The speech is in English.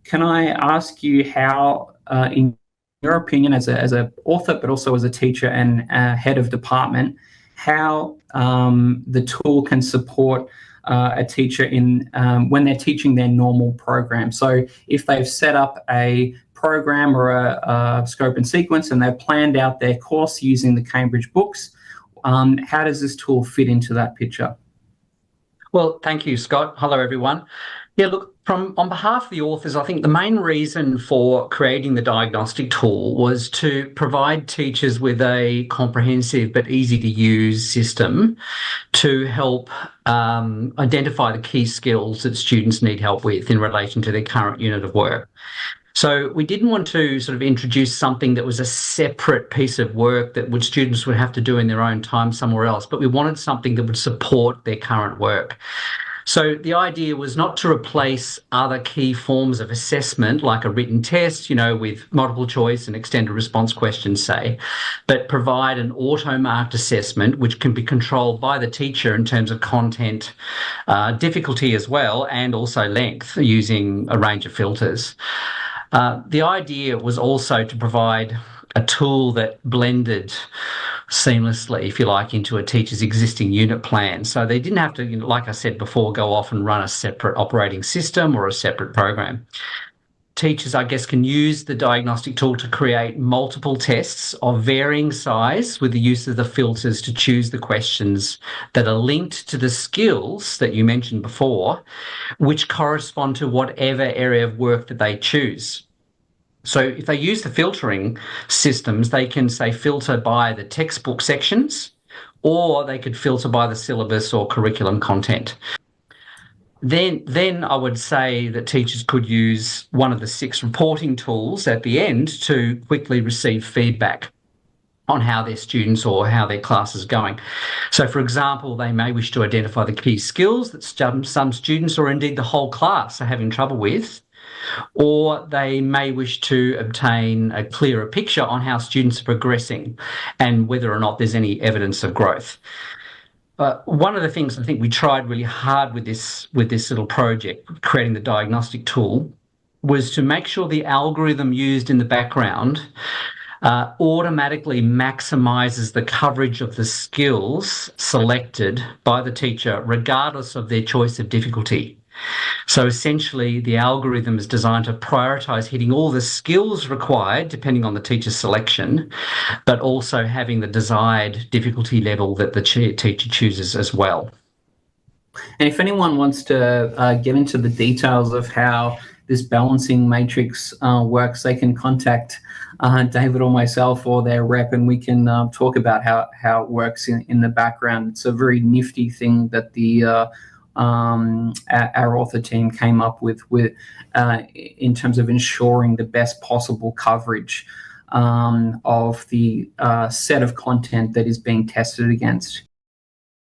can I ask you how, in your opinion, as a author, but also as a teacher and head of department, how the tool can support a teacher in when they're teaching their normal program? So if they've set up a program or a scope and sequence and they've planned out their course using the Cambridge books, how does this tool fit into that picture? Well, thank you, Scott. Hello, everyone. Yeah, look, on behalf of the authors, I think the main reason for creating the diagnostic tool was to provide teachers with a comprehensive but easy to use system to help identify the key skills that students need help with in relation to their current unit of work. So we didn't want to sort of introduce something that was a separate piece of work that students would have to do in their own time somewhere else, but we wanted something that would support their current work. So the idea was not to replace other key forms of assessment, like a written test, with multiple choice and extended response questions, say, but provide an auto-marked assessment which can be controlled by the teacher in terms of content, difficulty as well, and also length using a range of filters. The idea was also to provide a tool that blended seamlessly, if you like, into a teacher's existing unit plan. So they didn't have to, like I said before, go off and run a separate operating system or a separate program. Teachers, I guess, can use the diagnostic tool to create multiple tests of varying size with the use of the filters to choose the questions that are linked to the skills that you mentioned before, which correspond to whatever area of work that they choose. So if they use the filtering systems, they can, say, filter by the textbook sections, or they could filter by the syllabus or curriculum content. Then I would say that teachers could use one of the 6 reporting tools at the end to quickly receive feedback on how their students or how their class is going. So, for example, they may wish to identify the key skills that some students or indeed the whole class are having trouble with, or they may wish to obtain a clearer picture on how students are progressing and whether or not there's any evidence of growth. One of the things I think we tried really hard with this little project, creating the diagnostic tool, was to make sure the algorithm used in the background automatically maximises the coverage of the skills selected by the teacher, regardless of their choice of difficulty. So essentially, the algorithm is designed to prioritise hitting all the skills required, depending on the teacher's selection, but also having the desired difficulty level that the teacher chooses as well. And if anyone wants to get into the details of how this balancing matrix works, they can contact David or myself or their rep, and we can talk about how it works in the background. It's a very nifty thing that our author team came up with in terms of ensuring the best possible coverage of the set of content that is being tested against.